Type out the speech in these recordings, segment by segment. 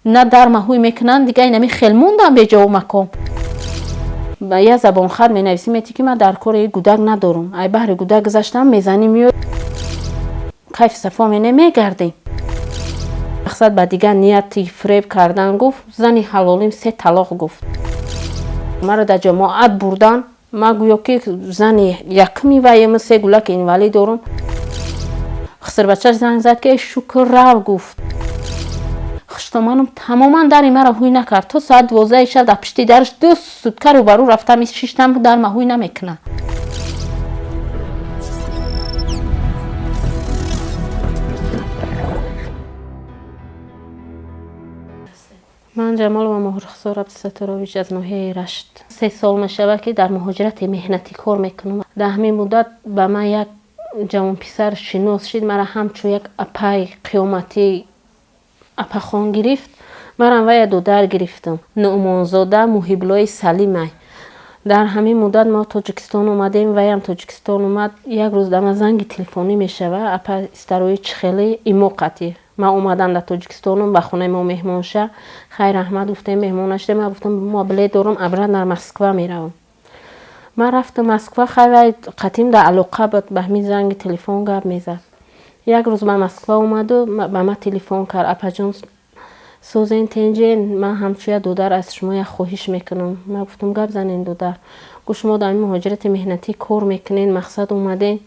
نه در ماهوی میکنن دیگه اینمی خیل موندم به جا و مکان. با یه زبان خط می نویسیم میتی که من در کار گودک ندارم. ای بهر گودک گذاشتم میزنیم میاد کیف صفا می نمیگردیم. مقصد با دیگه نیتی فریب کردن گفت زنی حلالیم 3 طلاق گفت. مرا در جماعت بردن ما گویا که زنی یکمی و یه 3 گلک اینوالی دارم. خسر بچه زنگ زد که شکر رو گفت. خشتمانم تماما در این مرا هوی نکرد. تا ساعت 12 شب در پشتی درش 2 سوتکه رو برو رفتم 6 تن در ما هوی نمیکنه. من جمال و مهرخسار عبدالستارویچ از ناحیه رشت 3 سال میشود که در مهاجرت مهنتی کار میکنم. در همین مدت به من یک جوان پسر شناس شد. مرا همچون یک اپای قیامتی اپخان گرفت. مرا وی دودر گرفتم. نعمانزاده محیبلای سلیمه. در همین مدت ما تاجیکستان اومدیم. وی هم تاجیکستان اومد. یک روز در زنگ تلفنی میشوه اپا استارویچ خیلی ایموقتی. ما اومدم در تاجیکستانم به خونه ما مهمان شه. خیر احمد گفتم مهمانش ده. ما گفتم ما بله دارم ابرا در مسکو میروم. ما رفتم مسکو. خیر قدیم در علاقه بود به همین زنگ تلفن گپ میزد. یک روز به مسکو اومد و به ما تلفن کرد. اپا جان سوزین تنجین من همچوی دودر از شما خواهش میکنم. ما گفتم گپ زنین دودر. گفت شما در مهاجرت مهنتی کار میکنین مقصد اومدین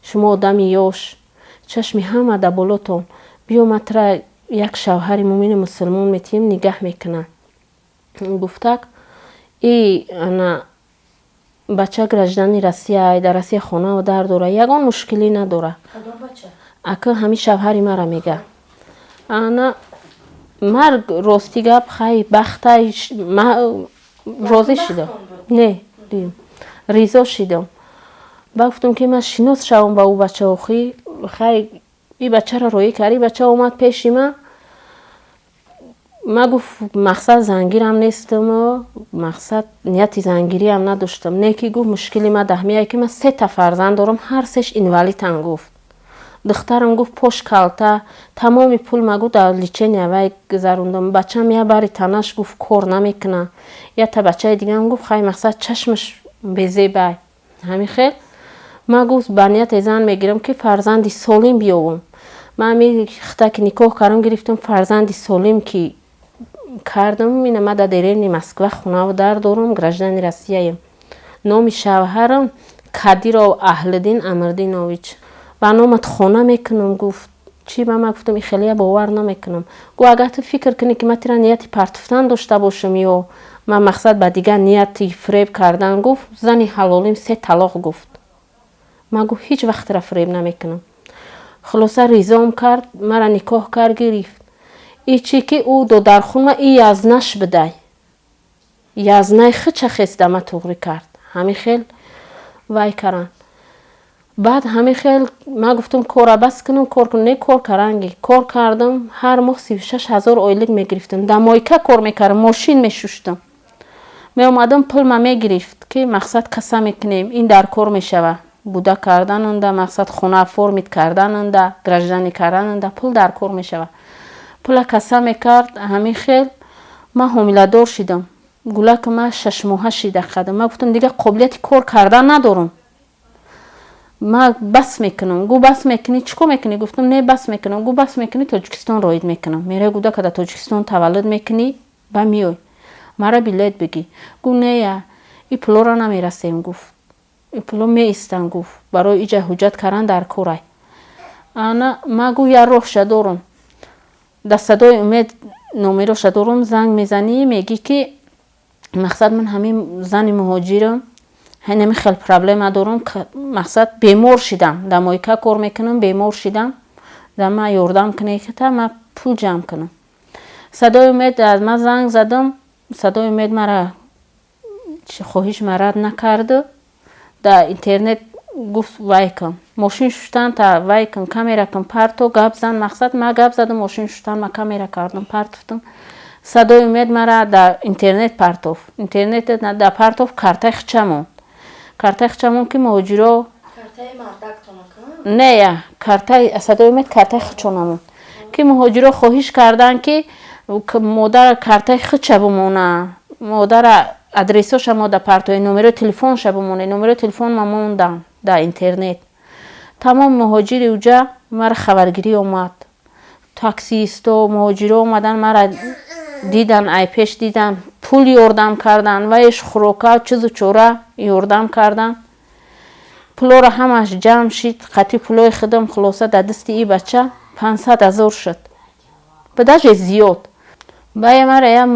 شما آدم یاش چشمی همه در بالاتون بیا متر یک شوهر مومن مسلمان میتیم نگه میکنن. گفتک ای انا بچه گرجدنی روسیه در روسیه خانه و در داره یگان مشکلی نداره. اکه همین شوهری مرا میگه انا مرگ راستی گپ خیلی بخته راضی شدم. نه دیم ریزا شدم. گفتم که من شناس شوم با او بچه اخی خیلی این بچه را روی کردی. بچه اومد پیش ما گفت مقصد زنگیرم نیستم و مقصد نیتی زنگیری هم نداشتم. نیکی گفت مشکلی ما دهمیه که من 3 تا فرزند دارم هر 3ش اینوالیدن گفت. دخترم گفت پشت کالتا تمامی پول مگو در لیچه نیوی گذروندم. بچم یه باری تنش گفت کار نمیکنه. یه تا بچه دیگه هم گفت خیلی مقصد چشمش بیزی بای همین خیل. ما گفت بانیت زن میگیرم که فرزندی سالم بیاوم. من می خطک نکاح کردم گرفتم فرزندی سالم که کردم. اینه ما در دیرینی مسکو خونه و در دارم گرجدن روسیه. نام شوهرم کدیر و اهلدین امردینویچ. و نامت خونه میکنم. گفت چی؟ به من گفتم این خیلی باور نمیکنم. گفت اگر تو فکر کنی که من تیرا نیتی پرتفتن داشته باشم یا من مقصد به دیگه نیتی فریب کردن گفت زنی حلالیم 3 طلاق گفت. من گفت هیچ وقت را فریب نمیکنم. خلاصه ریزام کرد مرا نکاح کرد گرفت. ای چی که او دو در خون ای یزنش بده یزنه خچه خسته ما توغری کرد همین خیل وای کرن. بعد همین خیل ما گفتم کار بس کنم کار کنم. نه کار کرنگی کار کردم هر ماه 36,000 آیلگ میگرفتم. در مایکه کار میکردم ماشین میشوشتم. می اومدم پول ما میگرفت که مقصد قسم میکنیم این در کار میشوه بوده کردن انده مقصد خونه فرمیت کردن انده گرجدنی کردن انده پول در کار میشوه. پول قسم میکرد همین خیل ما حامله دار شدم. گلک ما 6 ماه شده خدم. ما گفتم دیگه قابلیت کار کردن ندارم. ما بس میکنم. گو بس میکنی چیکار میکنی؟ گفتم نه بس میکنم. گو بس میکنی تاجیکستان راید میکنم. میره گوده که در تاجیکستان تولد میکنی با میای مرا بلیت بگی. گو نه این پولا را نمیرسیم. گفت این پولا میستن. گفت برای ایجا حجت کردن در کورای انا ما گو یا روح شدارم در صدای امید نومی رو شدارم زنگ میزنی میگی که مقصد من همین زن مهاجرم هنمی خیلی پرابلم دارم مقصد بیمار شدم در مایکه کار میکنم بیمار شدم در ما یاردم کنه که تا ما پول جمع کنم. صدای امید از ما زنگ زدم. صدای امید مرا خواهش مرد نکرده. در اینترنت گفت وای کن ماشین شوشتن تا وای کن کامیرا کن پرتو گپ زن. مقصد ما گپ زدم ماشین شوشتن ما کامیرا کردم پرتفتم. صدای امید مرا در اینترنت پرتوف اینترنت در پرتوف کارت خچمون کارت خچمون که مهاجرا کارت مردک تونکن نه یا کارت صدای امید کارت خچونمون که مهاجرا خواهش کردن که مادر کارتای خودش بمونه، مادر آدرسش ما در پرتو، نمره تلفنش بمونه، نمره تلفن ما موندم در اینترنت. تمام مهاجر اوجا مرا خبرگیری اومد، تاکسیست و مهاجر اومدن مرا دیدن، ای پیش دیدن، پول یاردم کردن، وایش خوراکا چیز و چوره یاردم کردن. پولو را همش جمع شد، خطی پولوی خودم خلاصه در دست ای بچه 500,000 شد، بدش زیاد. بای مرا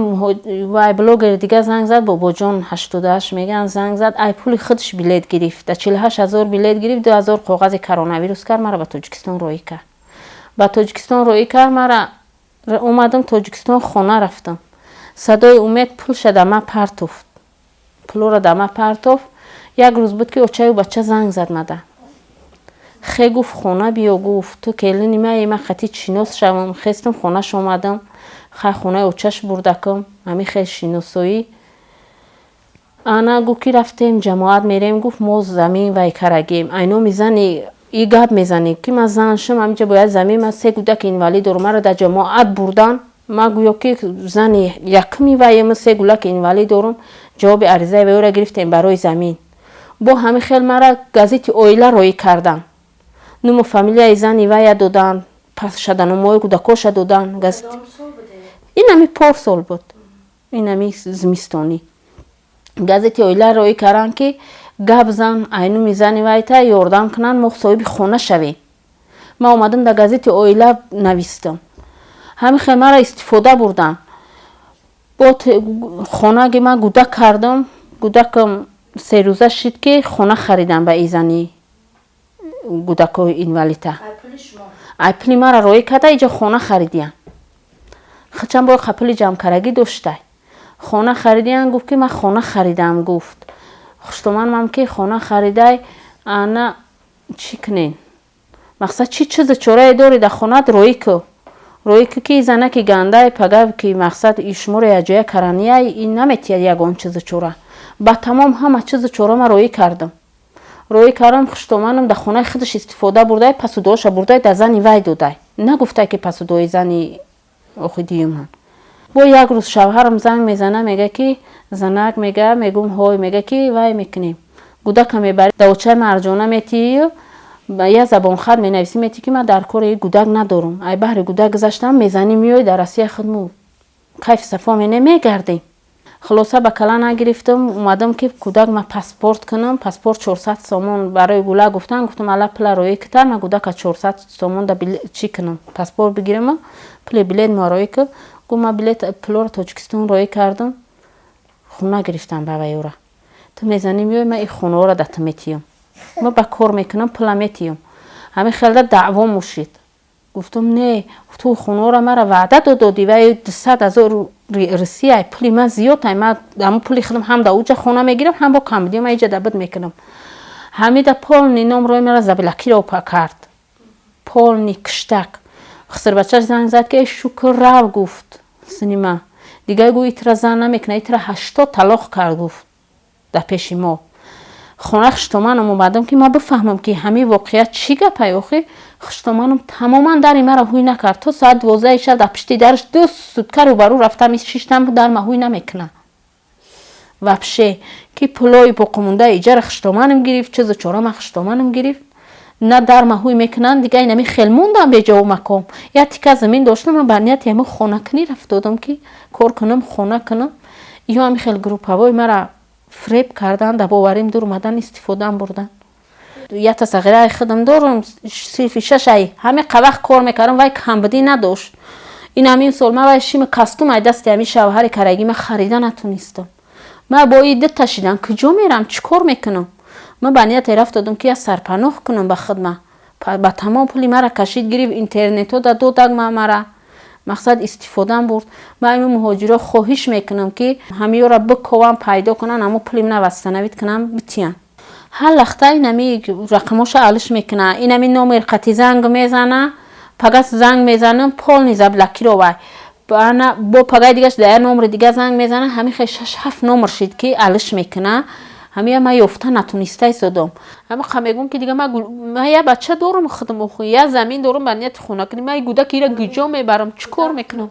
وای بلوگر دیگه زنگ زد، بابا جان 88 میگن زنگ زد، ای پول خودش بلیت گرفت، در 48,000 بلیت گرفت، 2,000 کاغذ کرونا ویروس کرد، مرا به تاجیکستان روی کرد. به تاجیکستان روی کرد، مرا اومدم تاجیکستان، خانه رفتم، صدای امید پول شد دمه پرتوفت، پول را دمه پرتوفت. یک روز بود که اوچه و بچه زنگ زد مده، خیلی گفت خانه بیا، گفت تو کلی نیمه من خطی چینوس شوم، خستم خانهش اومدم، خونه اوچهش بردکم، همی خیلی شینوسوی. انا گفت که رفتیم جماعت میریم، گفت ما زمین وی کرگیم، اینو میزنی ای گپ میزنی که من زن شم، همینجا باید زمین، من 3 کودک اینوالی دارم، مرا در جماعت بردن، ما گویا که زن یکمی وی، من 3 کودک اینوالی دارم. جواب عریضه وی را گرفتیم برای زمین. با همین خیلی مرا گازیت اویلا روی کردن، نمو فامیلیای زنی وی دادن، پس شدن موی کودکاش دادن. این همی پارسال بود، این همی زمستانی. گازیت اویلا روی کردن که گپ زن اینو میزنی وی تا یاردم کنن ما صاحب خونه شویم. ما اومدم در گازیت اویلا نویستم، همین خیلی مرا استفاده بردن. با خونه که من گودک کردم، گودکم 3 روزه شد که خونه خریدم به ایزنی گودکو اینوالیتا. ای پولی مرا روی کرده اینجا خونه خریدیم. خچم با خپلی جمع کرگی داشته، خونه خریدیم. گفت که من خونه خریدم، گفت خوشتومن من که خونه خریده، انا چی کنین؟ مقصد چی چیز چوره داری در خونه روی که زنه که گنده پگه که مقصد ایشمور یجای کرانیه این نمیتید یگان چیز چوره. با تمام همه چیز چوره ما روی کردم. خوشتومنم در خونه خودش استفاده برده، پسودوش برده در زنی وی داده، نگفته که پسودوی زنی اخیدیم من. با یک روز شوهرم زنگ میزنه، میگه که زنک میگم های، میگه که وای میکنیم گودک میبری دوچه مرجانه میتی با یه زبان خط مینویسی میتی که من در کار گودک ندارم، ای بهر گودک گذاشتم میزنی میای در راستی خودمو کیف صفا نمیگردیم. خلاصه به کلا نگرفتم، اومدم که گودک ما پاسپورت کنم، پاسپورت 400 سومون برای گوله گفتم الا پل روی کتر ما گودک 400 سومون دا چی کنم پاسپورت بگیرم، پل بلیت ما روی که ما بلیت پلور تاجیکستان روی کردم، خونه گرفتم به ویورا. تو میزنی میای من این خونه را دت میتیم، ما با کار میکنم پل میتیم. همین خیلی دعوا مشید. گفتم نه تو خونه را مرا وعده دادی و 200,000 روسیه پولی من زیاد ما دام پولی خودم هم در اوجا خونه میگیرم هم با کمبودی من اینجا دبد میکنم. همین پول نینم روی مرا زبلکی رو پکرد، پول نیکشتک. خسر بچه‌ش زنگ زد که شکر رو گفت سینما دیگه گویی ترا زن نمیکنه، ایترا 80 طلاق کرد گفت در پیش ما. خونه خشتمانم اومدم که ما بفهمم که همین واقعیت چی گپه آخه. خشتمانم تماما در مرا هوی نکرد، تا ساعت 12 شب در پشتی درش 2 سوتکه رو برو رفتم، 6 در ما هوی نمیکنه. وابشه که پلوی بقمونده ایجار خشتمانم گرفت، چیز چورم خشتمانم گرفت، نه در ما هوی میکنن دیگه. اینمی خیل موندم به جا و مکام، یا تیکه زمین داشتم من برنیت همه خونه کنی رفتادم که کار کنم خونه کنم. یا همی خیل گروپ هوای مرا فریب کردن، در باوریم دور اومدن استفاده بردن. یا تا صغیره خودم دارم 6 ای همه قوق کار میکردم وای کمبودی نداشت. این همین سال من وای شیم کاستوم ای دست همین شوهر کرگی من خریدن نتونستم. من با ایده تشیدم کجا میرم چیکار میکنم. من بنیت رفت دادم که سرپناه کنم به خودم. با تمام پولی مرا کشید گرفت اینترنت و دو دگ مرا مقصد استفاده برد. من این مهاجرا خواهش میکنم که همه را بکوام پیدا کنن، اما پولی من وستنوید کنم بتیان. هر لحظه اینمی رقمش علش میکنه، اینمی نمره قطعی زنگ میزنه، پگاس زنگ میزنم پول نیزب لکی رو وای با پگای دیگهش در نمره دیگه زنگ میزنه، همین 6-7 نمره شد که علش میکنه. همین ما یافته نتونسته ایستادم. اما خمیگم که دیگه ما یه بچه دارم خودم یا زمین دارم بنیت خونه کنیم، من گوده که ایره گیجا میبرم چیکار میکنم.